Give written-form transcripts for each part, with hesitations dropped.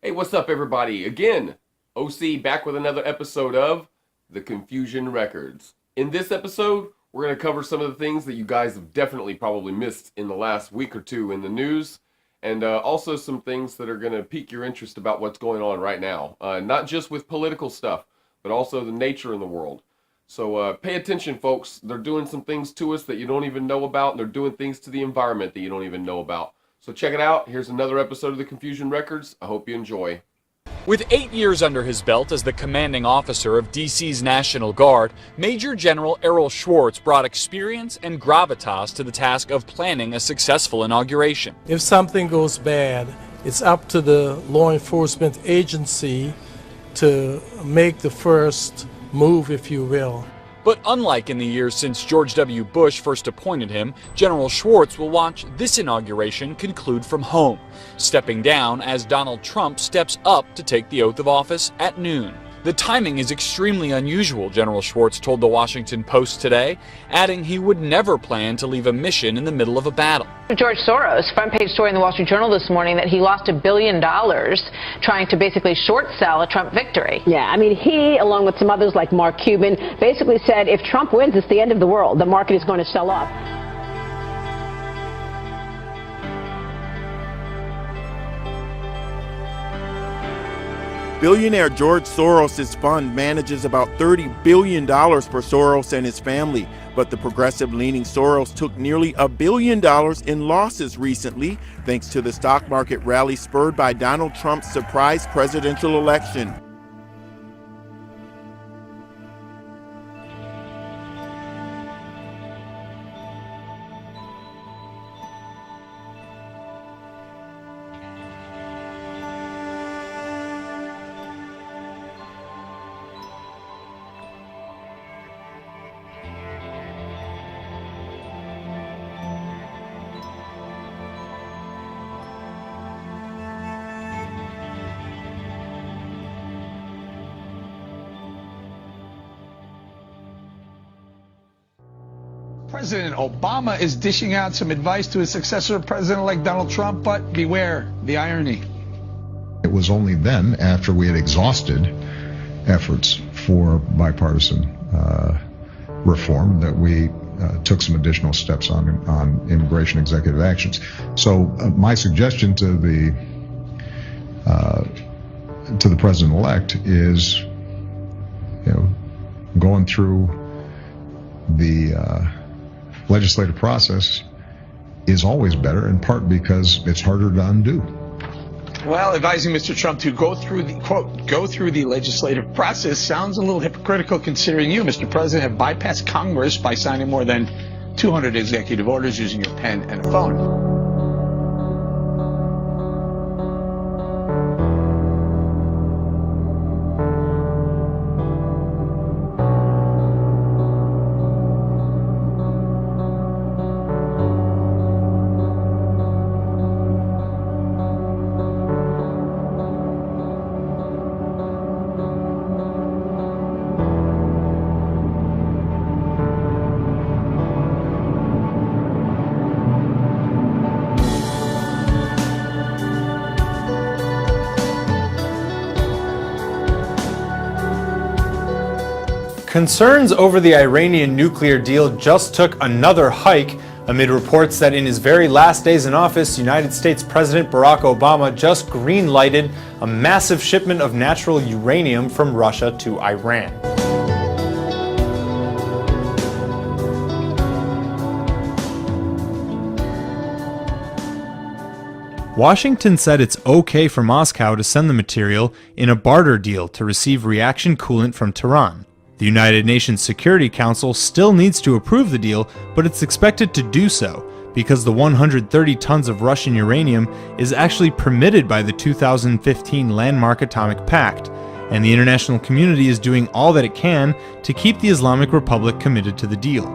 Hey, what's up, everybody? Again, OC back with another episode of The Confusion Records. In this episode, we're going to cover some of the things that you guys have definitely probably missed in the last week or two in the news, and also some things that are going to pique your interest about what's going on right now. Not just with political stuff, but also the nature in the world. So pay attention, folks. They're doing some things to us that you don't even know about, and they're doing things to the environment that you don't even know about. So check it out. Here's another episode of The Confusion Records. I hope you enjoy. With 8 years under his belt as the commanding officer of DC's National Guard, Major General Errol Schwartz brought experience and gravitas to the task of planning a successful inauguration. If something goes bad, it's up to the law enforcement agency to make the first move, if you will. But unlike in the years since George W. Bush first appointed him, General Schwartz will watch this inauguration conclude from home, stepping down as Donald Trump steps up to take the oath of office at noon. The timing is extremely unusual, General Schwartz told the Washington Post today, adding he would never plan to leave a mission in the middle of a battle. George Soros, front page story in the Wall Street Journal this morning that he lost $1 billion trying to basically short sell a Trump victory. Yeah, I mean, he, along with some others like Mark Cuban, basically said if Trump wins, it's the end of the world. The market is going to sell off. Billionaire George Soros' fund manages about $30 billion for Soros and his family, but the progressive-leaning Soros took nearly $1 billion in losses recently, thanks to the stock market rally spurred by Donald Trump's surprise presidential election. President Obama is dishing out some advice to his successor, President-elect Donald Trump, but beware the irony. It was only then, after we had exhausted efforts for bipartisan reform, that we took some additional steps on immigration executive actions. So my suggestion to the president-elect is, going through the legislative process is always better, in part because it's harder to undo. Well, advising Mr. Trump to go through the, quote, go through the legislative process sounds a little hypocritical considering you, Mr. President, have bypassed Congress by signing more than 200 executive orders using your pen and a phone. Concerns over the Iranian nuclear deal just took another hike amid reports that in his very last days in office, United States President Barack Obama just green-lighted a massive shipment of natural uranium from Russia to Iran. Washington said it's okay for Moscow to send the material in a barter deal to receive reaction coolant from Tehran. The United Nations Security Council still needs to approve the deal, but it's expected to do so because the 130 tons of Russian uranium is actually permitted by the 2015 Landmark Atomic Pact, and the international community is doing all that it can to keep the Islamic Republic committed to the deal.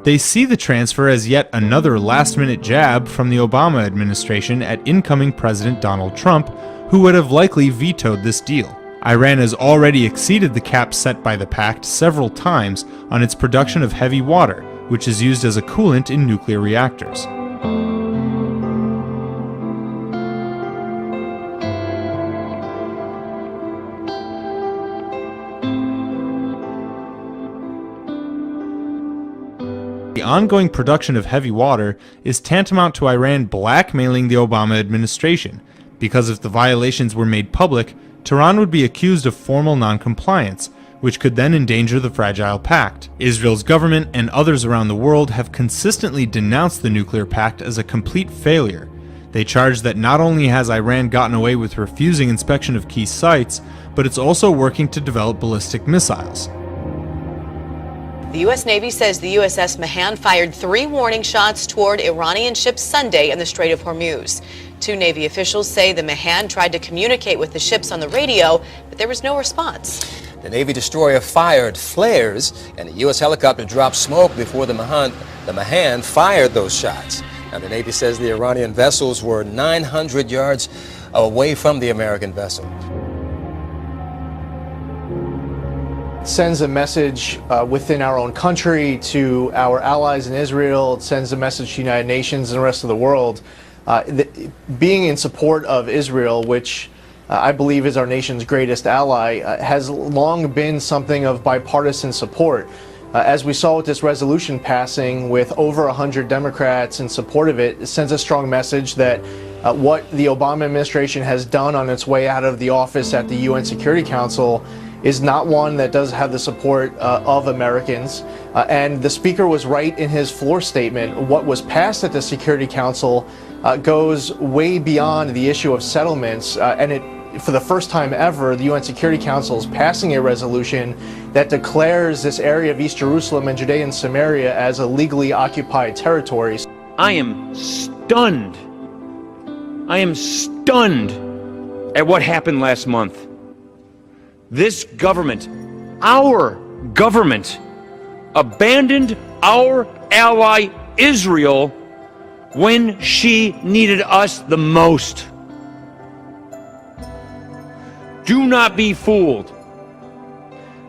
They see the transfer as yet another last-minute jab from the Obama administration at incoming President Donald Trump, who would have likely vetoed this deal. Iran has already exceeded the cap set by the pact several times on its production of heavy water, which is used as a coolant in nuclear reactors. The ongoing production of heavy water is tantamount to Iran blackmailing the Obama administration, because if the violations were made public, Tehran would be accused of formal non-compliance, which could then endanger the fragile pact. Israel's government and others around the world have consistently denounced the nuclear pact as a complete failure. They charge that not only has Iran gotten away with refusing inspection of key sites, but it's also working to develop ballistic missiles. The U.S. Navy says the USS Mahan fired 3 warning shots toward Iranian ships Sunday in the Strait of Hormuz. 2 Navy officials say the Mahan tried to communicate with the ships on the radio, but there was no response. The Navy destroyer fired flares, and a U.S. helicopter dropped smoke before the Mahan fired those shots. Now, the Navy says the Iranian vessels were 900 yards away from the American vessel. Sends a message within our own country to our allies in Israel. It sends a message to the United Nations and the rest of the world. Being in support of Israel, which I believe is our nation's greatest ally, has long been something of bipartisan support. As we saw with this resolution passing with over 100 Democrats in support of it, it sends a strong message that what the Obama administration has done on its way out of the office at the UN Security Council is not one that does have the support of Americans. And the speaker was right in his floor statement. What was passed at the Security Council goes way beyond the issue of settlements. For the first time ever, the UN Security Council is passing a resolution that declares this area of East Jerusalem and Judea and Samaria as a legally occupied territory. I am stunned. I am stunned at what happened last month. This government, our government, abandoned our ally Israel when she needed us the most. Do not be fooled.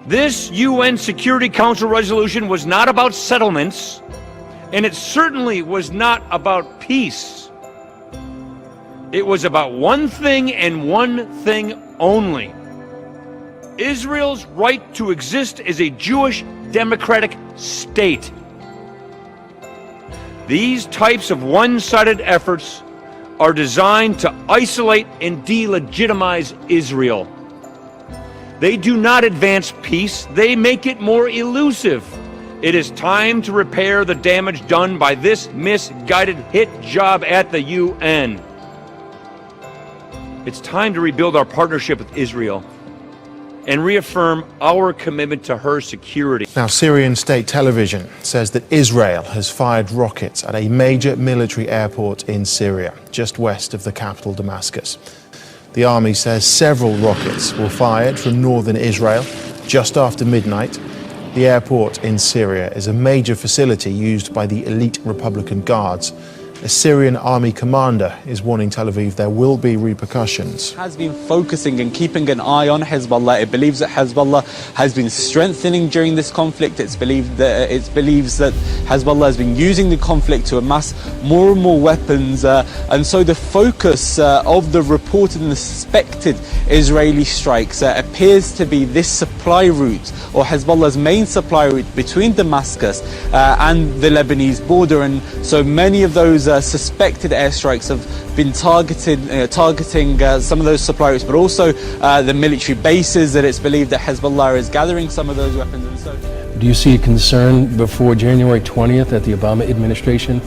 This UN Security Council resolution was not about settlements, and it certainly was not about peace. It was about one thing and one thing only: Israel's right to exist as a Jewish democratic state. These types of one-sided efforts are designed to isolate and delegitimize Israel. They do not advance peace, they make it more elusive. It is time to repair the damage done by this misguided hit job at the UN. It's time to rebuild our partnership with Israel and reaffirm our commitment to her security. Now, Syrian state television says that Israel has fired rockets at a major military airport in Syria, just west of the capital Damascus. The army says several rockets were fired from northern Israel just after midnight. The airport in Syria is a major facility used by the elite Republican Guards. A Syrian army commander is warning Tel Aviv there will be repercussions. Has been focusing and keeping an eye on Hezbollah. It believes that Hezbollah has been strengthening during this conflict. It believes that Hezbollah has been using the conflict to amass more and more weapons. And so the focus of the reported and the suspected Israeli strikes appears to be this supply route, or Hezbollah's main supply route between Damascus and the Lebanese border. And so many of those suspected airstrikes have been targeting some of those supply routes, but also the military bases that it's believed that Hezbollah is gathering some of those weapons. And so, do you see a concern before January 20th that the Obama administration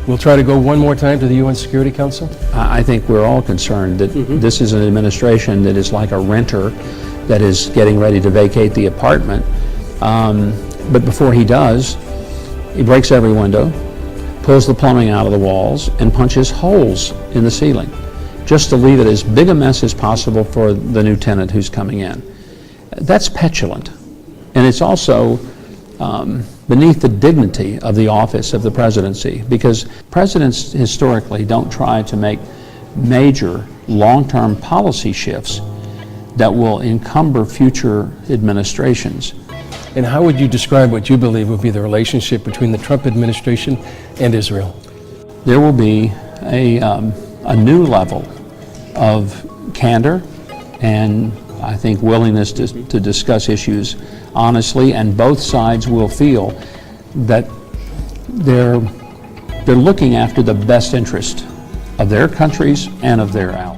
will try to go one more time to the UN Security Council? I think we're all concerned that this is an administration that is like a renter that is getting ready to vacate the apartment. But before he does, he breaks every window, pulls the plumbing out of the walls, and punches holes in the ceiling, just to leave it as big a mess as possible for the new tenant who's coming in. That's petulant. And it's also beneath the dignity of the office of the presidency, because presidents historically don't try to make major long-term policy shifts that will encumber future administrations. And how would you describe what you believe would be the relationship between the Trump administration and Israel? There will be a new level of candor and I think willingness to discuss issues honestly, and both sides will feel that they're looking after the best interest of their countries and of their allies.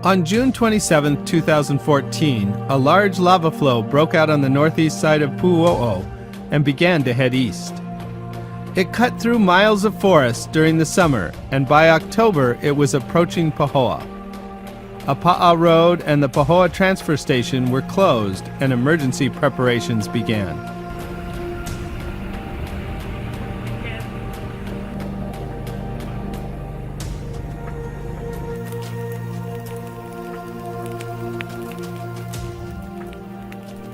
On June 27, 2014, a large lava flow broke out on the northeast side of Pu'u'o and began to head east. It cut through miles of forest during the summer, and by October it was approaching Pahoa. Apa'a Road and the Pahoa transfer station were closed and emergency preparations began.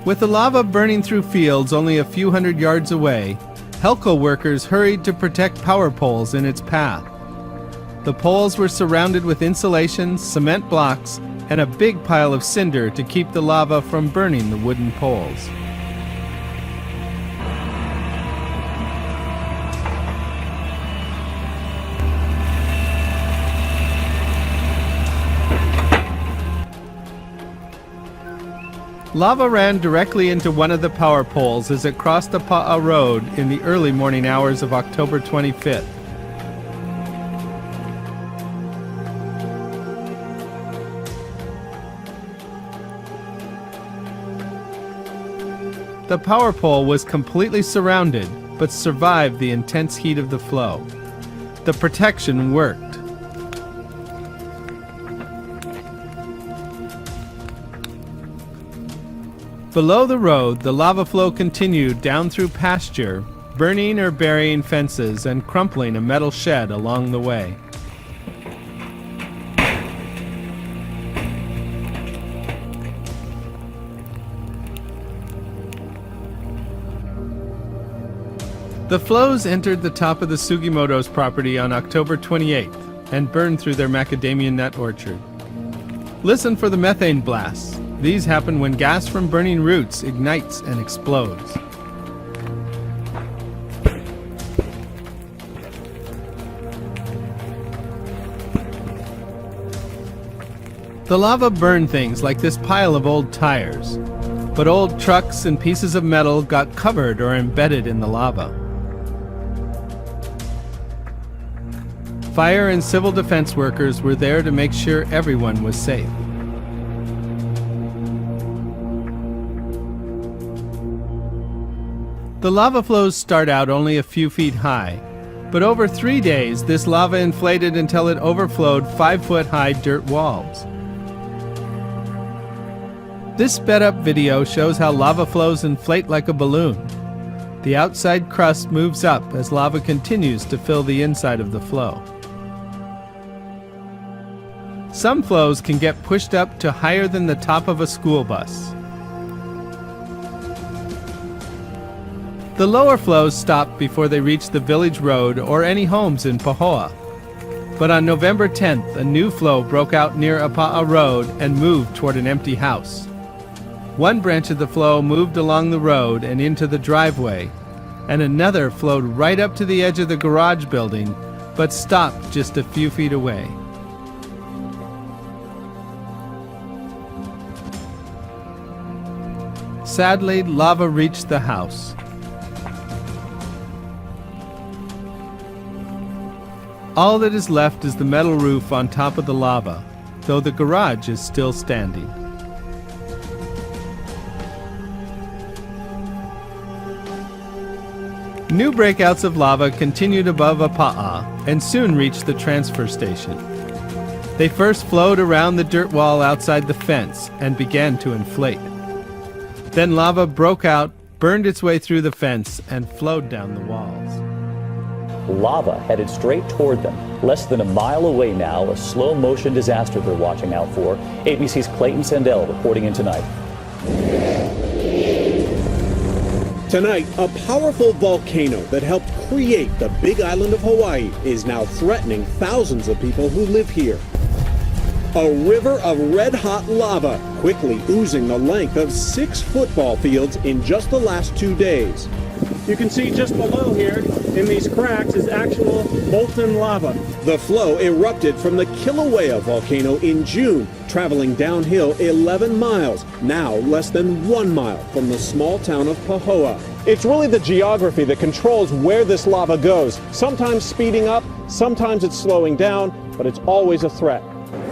With the lava burning through fields only a few hundred yards away, Helco workers hurried to protect power poles in its path. The poles were surrounded with insulation, cement blocks, and a big pile of cinder to keep the lava from burning the wooden poles. Lava ran directly into one of the power poles as it crossed the Pa'a Road in the early morning hours of October 25th. The power pole was completely surrounded, but survived the intense heat of the flow. The protection worked. Below the road, the lava flow continued down through pasture, burning or burying fences and crumpling a metal shed along the way. The flows entered the top of the Sugimoto's property on October 28th and burned through their macadamia nut orchard. Listen for the methane blasts. These happen when gas from burning roots ignites and explodes. The lava burned things like this pile of old tires, but old trucks and pieces of metal got covered or embedded in the lava. Fire and civil defense workers were there to make sure everyone was safe. The lava flows start out only a few feet high, but over 3 days this lava inflated until it overflowed 5-foot-high dirt walls. This sped-up video shows how lava flows inflate like a balloon. The outside crust moves up as lava continues to fill the inside of the flow. Some flows can get pushed up to higher than the top of a school bus. The lower flows stopped before they reached the village road or any homes in Pahoa. But on November 10th, a new flow broke out near Apa'a Road and moved toward an empty house. One branch of the flow moved along the road and into the driveway, and another flowed right up to the edge of the garage building, but stopped just a few feet away. Sadly, lava reached the house. All that is left is the metal roof on top of the lava, though the garage is still standing. New breakouts of lava continued above Apa'a and soon reached the transfer station. They first flowed around the dirt wall outside the fence and began to inflate. Then lava broke out, burned its way through the fence, and flowed down the walls. Lava headed straight toward them. Less than a mile away now, a slow-motion disaster they're watching out for. ABC's Clayton Sandell reporting in tonight. Tonight, a powerful volcano that helped create the big island of Hawaii is now threatening thousands of people who live here. A river of red-hot lava quickly oozing the length of 6 football fields in just the last 2 days. You can see just below here, in these cracks, is actual molten lava. The flow erupted from the Kilauea volcano in June, traveling downhill 11 miles, now less than 1 mile from the small town of Pahoa. It's really the geography that controls where this lava goes. Sometimes speeding up, sometimes it's slowing down, but it's always a threat.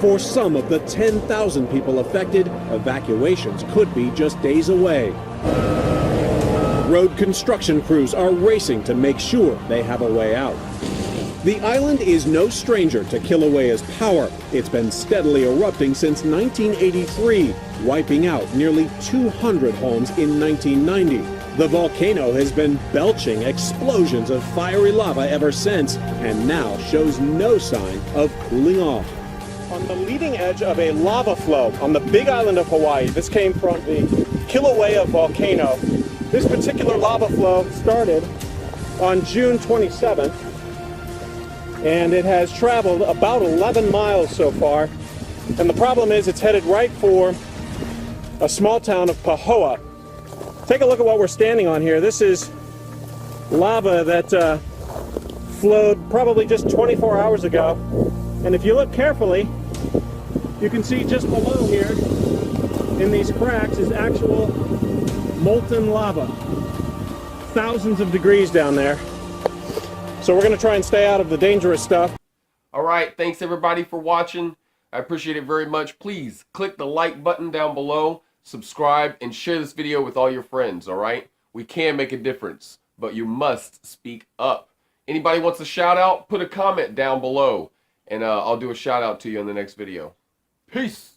For some of the 10,000 people affected, evacuations could be just days away. Road construction crews are racing to make sure they have a way out. The island is no stranger to Kilauea's power. It's been steadily erupting since 1983, wiping out nearly 200 homes in 1990. The volcano has been belching explosions of fiery lava ever since, and now shows no sign of cooling off. On the leading edge of a lava flow on the big island of Hawaii, this came from the Kilauea volcano. This particular lava flow started on June 27th. And it has traveled about 11 miles so far. And the problem is it's headed right for a small town of Pahoa. Take a look at what we're standing on here. This is lava that flowed probably just 24 hours ago. And if you look carefully, you can see just below here in these cracks is actual molten lava. Thousands of degrees down there. So we're going to try and stay out of the dangerous stuff. All right, thanks everybody for watching. I appreciate it very much. Please click the like button down below, subscribe, and share this video with all your friends, all right? We can make a difference, but you must speak up. Anybody wants a shout out, put a comment down below, and I'll do a shout out to you in the next video. Peace.